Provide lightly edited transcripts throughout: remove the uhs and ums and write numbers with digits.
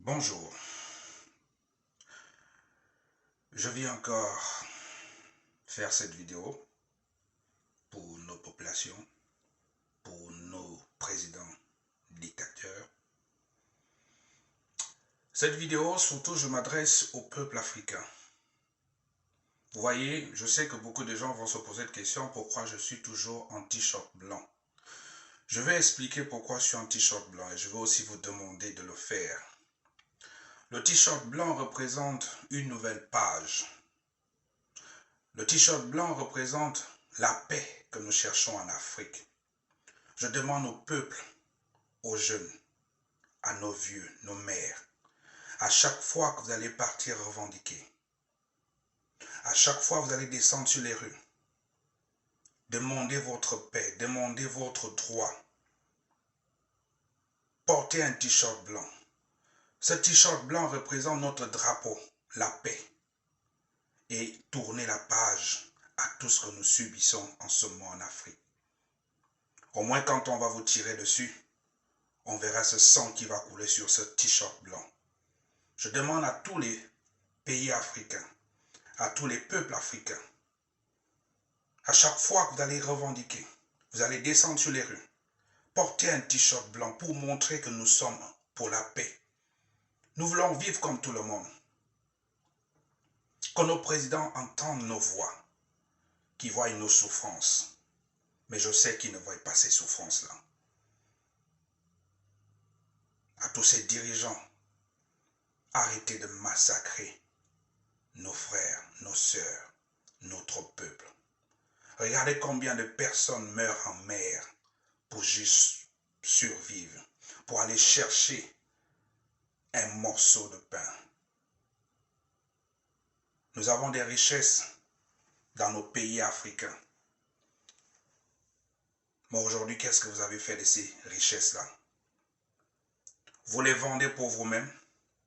Bonjour, je viens encore faire cette vidéo pour nos populations, pour nos présidents dictateurs. Cette vidéo, surtout, je m'adresse au peuple africain. Vous voyez, je sais que beaucoup de gens vont se poser la question pourquoi je suis toujours en t-shirt blanc. Je vais expliquer pourquoi je suis en t-shirt blanc et je vais aussi vous demander de le faire. Le t-shirt blanc représente une nouvelle page. Le t-shirt blanc représente la paix que nous cherchons en Afrique. Je demande au peuple, aux jeunes, à nos vieux, nos mères, à chaque fois que vous allez partir revendiquer, à chaque fois que vous allez descendre sur les rues, demandez votre paix, demandez votre droit. Portez un t-shirt blanc. Ce t-shirt blanc représente notre drapeau, la paix. Et tournez la page à tout ce que nous subissons en ce moment en Afrique. Au moins quand on va vous tirer dessus, on verra ce sang qui va couler sur ce t-shirt blanc. Je demande à tous les pays africains, à tous les peuples africains, à chaque fois que vous allez revendiquer, vous allez descendre sur les rues, portez un t-shirt blanc pour montrer que nous sommes pour la paix. Nous voulons vivre comme tout le monde. Que nos présidents entendent nos voix, qu'ils voient nos souffrances. Mais je sais qu'ils ne voient pas ces souffrances-là. À tous ces dirigeants, arrêtez de massacrer nos frères, nos sœurs, notre peuple. Regardez combien de personnes meurent en mer pour juste survivre, pour aller chercher un morceau de pain. Nous avons des richesses dans nos pays africains. Mais aujourd'hui, qu'est-ce que vous avez fait de ces richesses-là? Vous les vendez pour vous-même,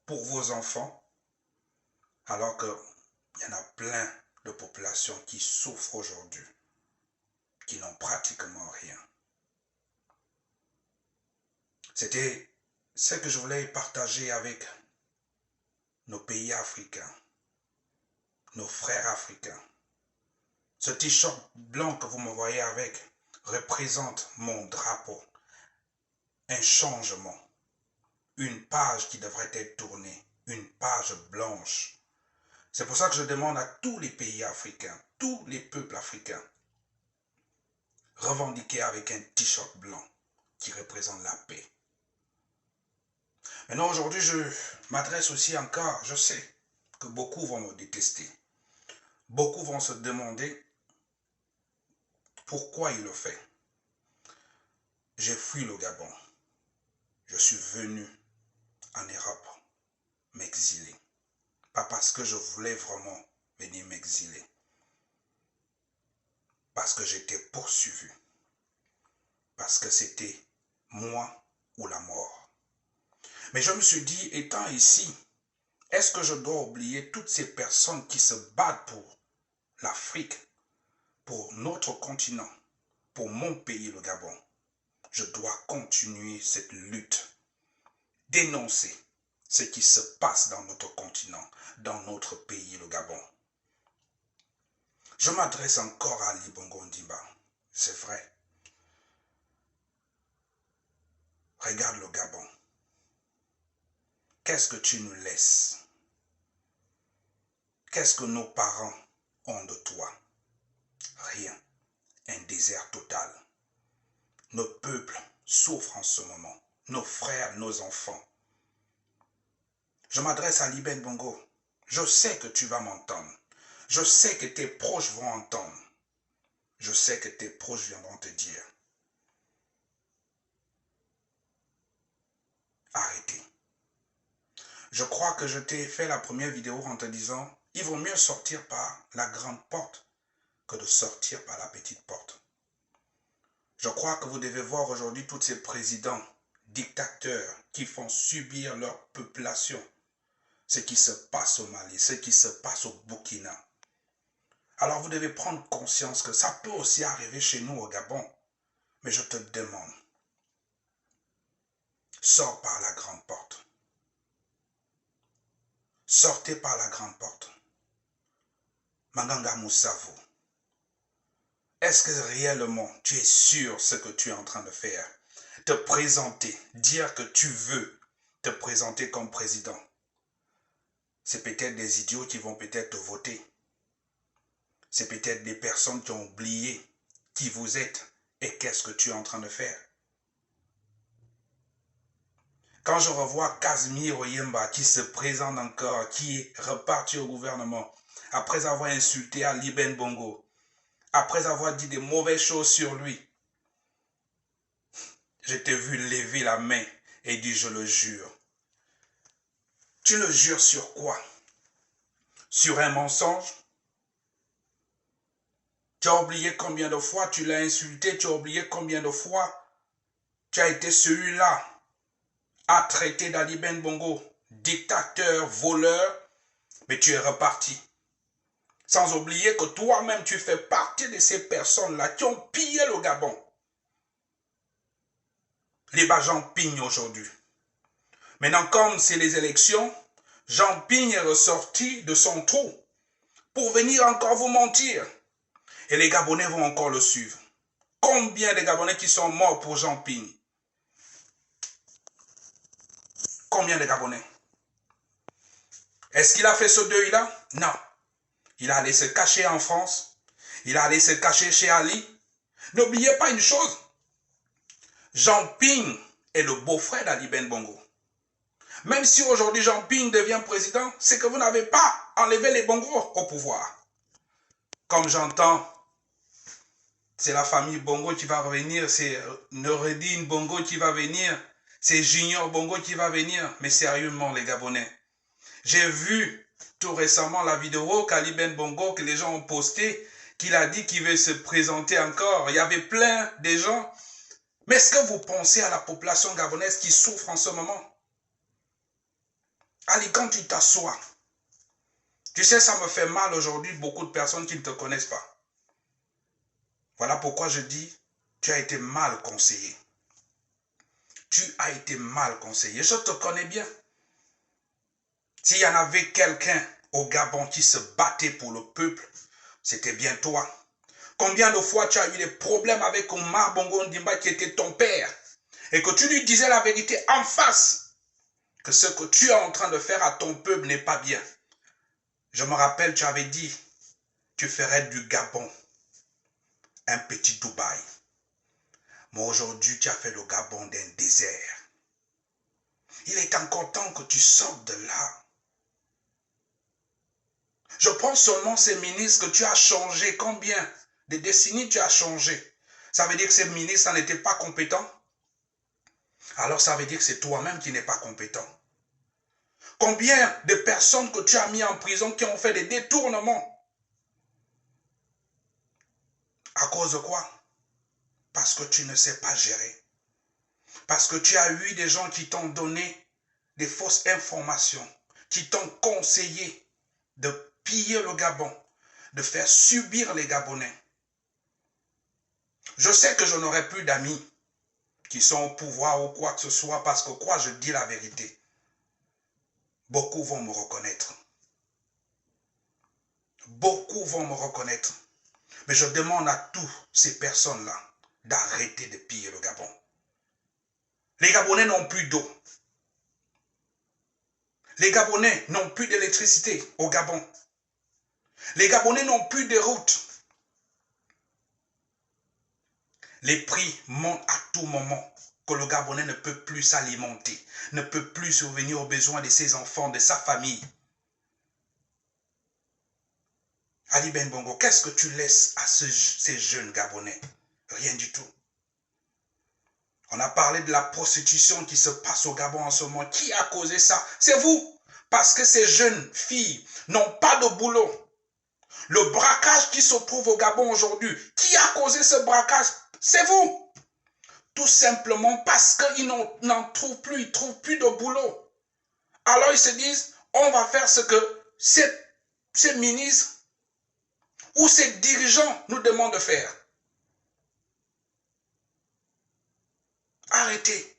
pour vos enfants, alors qu'il y en a plein de populations qui souffrent aujourd'hui, qui n'ont pratiquement rien. C'était ce que je voulais partager avec nos pays africains, nos frères africains. Ce t-shirt blanc que vous me voyez avec représente mon drapeau, un changement, une page qui devrait être tournée, une page blanche. C'est pour ça que je demande à tous les pays africains, tous les peuples africains, revendiquer avec un t-shirt blanc qui représente la paix. Maintenant, aujourd'hui, je m'adresse aussi encore, je sais que beaucoup vont me détester. Beaucoup vont se demander pourquoi il le fait. J'ai fui le Gabon. Je suis venu en Europe m'exiler. Pas parce que je voulais vraiment venir m'exiler. Parce que j'étais poursuivi. Parce que c'était moi ou la mort. Mais je me suis dit, étant ici, est-ce que je dois oublier toutes ces personnes qui se battent pour l'Afrique, pour notre continent, pour mon pays, le Gabon? Je dois continuer cette lutte, dénoncer ce qui se passe dans notre continent, dans notre pays, le Gabon. Je m'adresse encore à Ali Bongo Ondimba, c'est vrai. Regarde le Gabon. Qu'est-ce que tu nous laisses? Qu'est-ce que nos parents ont de toi? Rien. Un désert total. Nos peuples souffrent en ce moment. Nos frères, nos enfants. Je m'adresse à Ali Bongo. Je sais que tu vas m'entendre. Je sais que tes proches vont entendre. Je sais que tes proches viendront te dire. Arrêtez. Je crois que je t'ai fait la première vidéo en te disant, il vaut mieux sortir par la grande porte que de sortir par la petite porte. Je crois que vous devez voir aujourd'hui tous ces présidents, dictateurs qui font subir leur population ce qui se passe au Mali, ce qui se passe au Burkina. Alors vous devez prendre conscience que ça peut aussi arriver chez nous au Gabon. Mais je te demande, sors par la grande porte. sortez par la grande porte. Manganga Moussavo, est-ce que réellement tu es sûr ce que tu es en train de faire? Te présenter, dire que tu veux te présenter comme président. C'est peut-être des idiots qui vont peut-être te voter. C'est peut-être des personnes qui ont oublié qui vous êtes et qu'est-ce que tu es en train de faire. Quand je revois Casimir Oyemba qui se présente encore, qui est reparti au gouvernement, après avoir insulté Ali Ben Bongo, après avoir dit des mauvaises choses sur lui, je t'ai vu lever la main et dire je le jure. Tu le jures sur quoi? Sur un mensonge? Tu as oublié combien de fois tu l'as insulté, tu as oublié combien de fois tu as été celui-là à traiter d'Ali Ben Bongo, dictateur, voleur, mais tu es reparti. Sans oublier que toi-même tu fais partie de ces personnes-là qui ont pillé le Gabon. Les Jean Pigne aujourd'hui. Maintenant, comme c'est les élections, Jean Pigne est ressorti de son trou pour venir encore vous mentir. Et les Gabonais vont encore le suivre. Combien de Gabonais qui sont morts pour Jean Pigne? Combien de Gabonais? Est-ce qu'il a fait ce deuil-là? Non. Il est allé se cacher en France. Il est allé se cacher chez Ali. N'oubliez pas une chose. Jean Pigne est le beau-frère d'Ali Ben Bongo. Même si aujourd'hui Jean Pigne devient président, c'est que vous n'avez pas enlevé les Bongo au pouvoir. Comme j'entends, c'est la famille Bongo qui va revenir, c'est Noureddine Bongo qui va venir, c'est Junior Bongo qui va venir. Mais sérieusement les Gabonais, j'ai vu tout récemment la vidéo qu'Ali Ben Bongo, que les gens ont posté, qu'il a dit qu'il veut se présenter encore. Il y avait plein de gens. Mais est-ce que vous pensez à la population gabonaise qui souffre en ce moment? Ali, quand tu t'assois, tu sais, ça me fait mal aujourd'hui, beaucoup de personnes qui ne te connaissent pas. Voilà pourquoi je dis, tu as été mal conseillé. Tu as été mal conseillé. Je te connais bien. S'il y en avait quelqu'un au Gabon qui se battait pour le peuple, c'était bien toi. Combien de fois tu as eu des problèmes avec Omar Bongo Ondimba qui était ton père et que tu lui disais la vérité en face, que ce que tu es en train de faire à ton peuple n'est pas bien. Je me rappelle, tu avais dit, tu ferais du Gabon un petit Dubaï. Mais aujourd'hui, tu as fait le Gabon d'un désert. Il est encore temps que tu sortes de là. Je pense seulement ces ministres que tu as changé. Combien de décennies tu as changé? Ça veut dire que ces ministres n'étaient pas compétents? Alors ça veut dire que c'est toi-même qui n'es pas compétent. Combien de personnes que tu as mis en prison qui ont fait des détournements? À cause de quoi? Parce que tu ne sais pas gérer. Parce que tu as eu des gens qui t'ont donné des fausses informations, qui t'ont conseillé de piller le Gabon, de faire subir les Gabonais. Je sais que je n'aurai plus d'amis qui sont au pouvoir ou quoi que ce soit parce que quoi, je dis la vérité. Beaucoup vont me reconnaître. Beaucoup vont me reconnaître. Mais je demande à toutes ces personnes-là d'arrêter de piller le Gabon. Les Gabonais n'ont plus d'eau. Les Gabonais n'ont plus d'électricité au Gabon. Les Gabonais n'ont plus de routes. Les prix montent à tout moment, que le Gabonais ne peut plus s'alimenter, ne peut plus survenir aux besoins de ses enfants, de sa famille. Ali Ben Bongo, qu'est-ce que tu laisses à ces jeunes Gabonais? Rien du tout. On a parlé de la prostitution qui se passe au Gabon en ce moment. Qui a causé ça? C'est vous. Parce que ces jeunes filles n'ont pas de boulot. Le braquage qui se trouve au Gabon aujourd'hui, qui a causé ce braquage? C'est vous. Tout simplement parce qu'ils n'en trouvent plus, ils ne trouvent plus de boulot. Alors ils se disent, on va faire ce que ces ministres ou ces dirigeants nous demandent de faire. Arrêtez.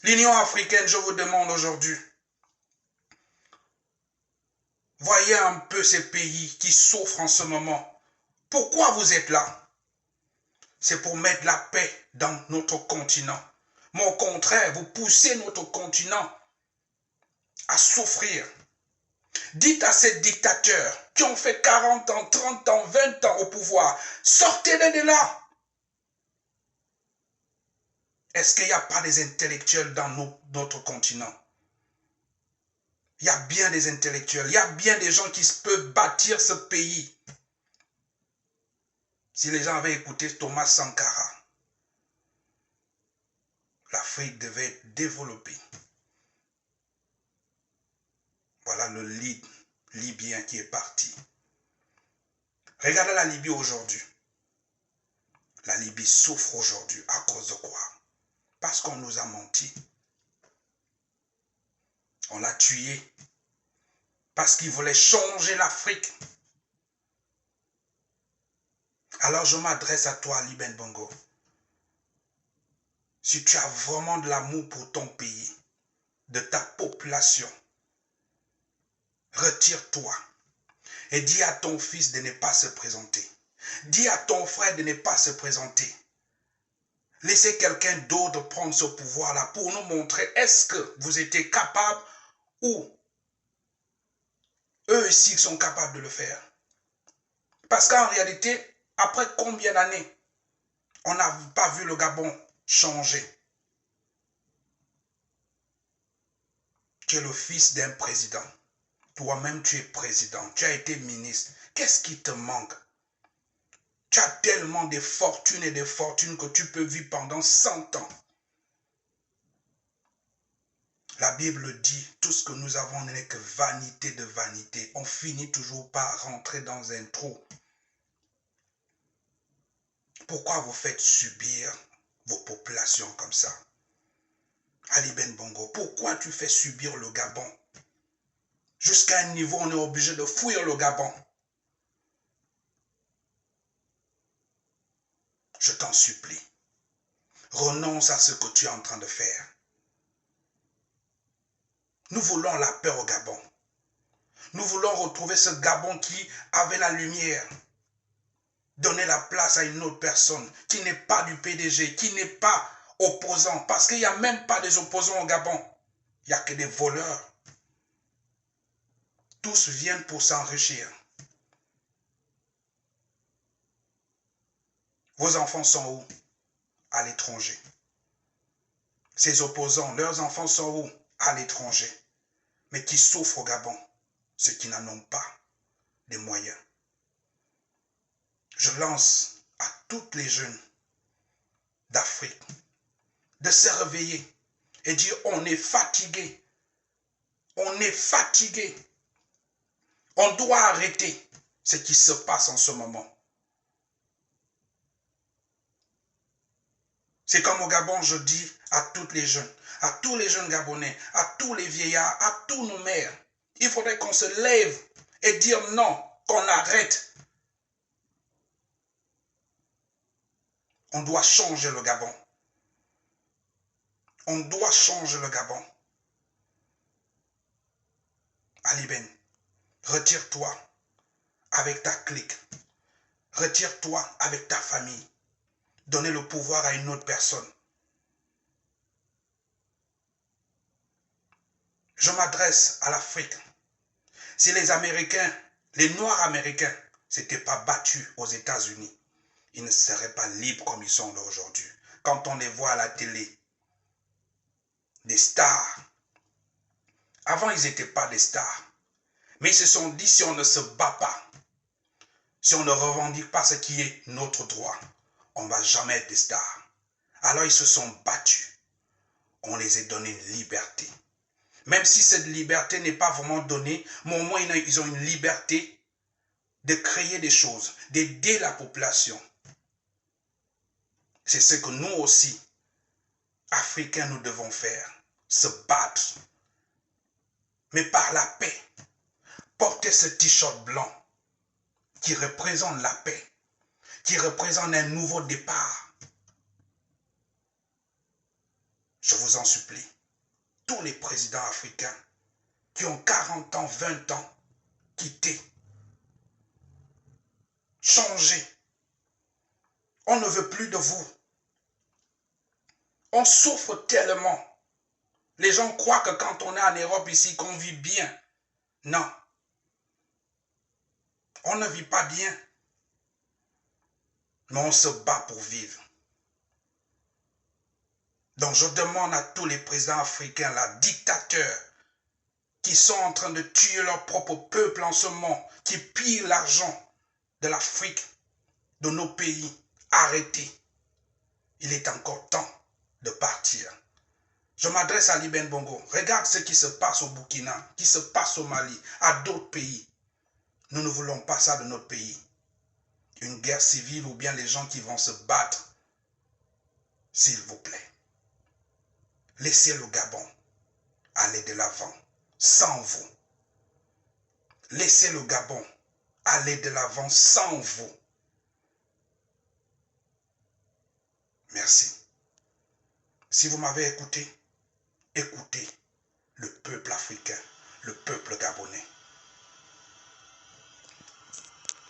L'Union africaine, je vous demande aujourd'hui, Voyez un peu ces pays qui souffrent en ce moment. Pourquoi vous êtes là? C'est pour mettre la paix dans notre continent. Mais au contraire, vous poussez notre continent à souffrir. Dites à ces dictateurs qui ont fait 40 ans, 30 ans, 20 ans au pouvoir, sortez-les de là. Est-ce qu'il n'y a pas des intellectuels dans notre continent? Il y a bien des intellectuels, il y a bien des gens qui peuvent bâtir ce pays. Si les gens avaient écouté Thomas Sankara, l'Afrique devait être développée. Voilà le Libyen qui est parti. Regardez la Libye aujourd'hui. La Libye souffre aujourd'hui à cause de quoi? Parce qu'on nous a menti. On l'a tué. Parce qu'il voulait changer l'Afrique. Alors je m'adresse à toi, Ali Ben Bongo. Si tu as vraiment de l'amour pour ton pays, de ta population, retire-toi et dis à ton fils de ne pas se présenter. Dis à ton frère de ne pas se présenter. Laissez quelqu'un d'autre prendre ce pouvoir-là pour nous montrer est-ce que vous étiez capable ou eux aussi sont capables de le faire. Parce qu'en réalité, après combien d'années, on n'a pas vu le Gabon changer. Tu es le fils d'un président. Toi-même, tu es président. Tu as été ministre. Qu'est-ce qui te manque? Tu as tellement de fortunes et de fortunes que tu peux vivre pendant 100 ans. La Bible dit, tout ce que nous avons n'est que vanité de vanité. On finit toujours par rentrer dans un trou. Pourquoi vous faites subir vos populations comme ça? Ali Ben Bongo, pourquoi tu fais subir le Gabon? Jusqu'à un niveau, on est obligé de fuir le Gabon. Je t'en supplie. Renonce à ce que tu es en train de faire. Nous voulons la paix au Gabon. Nous voulons retrouver ce Gabon qui avait la lumière. Donner la place à une autre personne qui n'est pas du PDG, qui n'est pas opposant. Parce qu'il n'y a même pas des opposants au Gabon. Il n'y a que des voleurs. Tous viennent pour s'enrichir. Vos enfants sont où? À l'étranger. Ces opposants, leurs enfants sont où? À l'étranger. Mais qui souffrent au Gabon, ceux qui n'en ont pas les moyens. Je lance à toutes les jeunes d'Afrique de se réveiller et dire on est fatigué. On est fatigué. On doit arrêter ce qui se passe en ce moment. C'est comme au Gabon, je dis à toutes les jeunes, à tous les jeunes Gabonais, à tous les vieillards, à tous nos mères, il faudrait qu'on se lève et dire non, qu'on arrête. On doit changer le Gabon. On doit changer le Gabon. Ali Ben, retire-toi avec ta clique. Retire-toi avec ta famille. Donnez le pouvoir à une autre personne. Je m'adresse à l'Afrique. Si les Américains, les Noirs américains, s'étaient pas battus aux États-Unis, ils ne seraient pas libres comme ils sont là aujourd'hui. Quand on les voit à la télé, des stars. Avant, ils n'étaient pas des stars. Mais ils se sont dit, si on ne se bat pas, si on ne revendique pas ce qui est notre droit, on ne va jamais être des stars. Alors ils se sont battus. On les a donné une liberté. Même si cette liberté n'est pas vraiment donnée, mais au moins ils ont une liberté de créer des choses, d'aider la population. C'est ce que nous aussi, Africains, nous devons faire. Se battre. Mais par la paix. Porter ce t-shirt blanc qui représente la paix, qui représente un nouveau départ. Je vous en supplie, tous les présidents africains qui ont 40 ans, 20 ans, quittez. Changez. On ne veut plus de vous. On souffre tellement. Les gens croient que quand on est en Europe ici, qu'on vit bien. Non. On ne vit pas bien. Mais on se bat pour vivre. Donc je demande à tous les présidents africains, les dictateurs, qui sont en train de tuer leur propre peuple en ce moment, qui pillent l'argent de l'Afrique, de nos pays, arrêtez. Il est encore temps de partir. Je m'adresse à Ali Ben Bongo. Regarde ce qui se passe au Burkina, qui se passe au Mali, à d'autres pays. Nous ne voulons pas ça de notre pays. Une guerre civile ou bien les gens qui vont se battre. S'il vous plaît. Laissez le Gabon aller de l'avant, sans vous. Laissez le Gabon aller de l'avant sans vous. Merci. Si vous m'avez écouté, écoutez le peuple africain, le peuple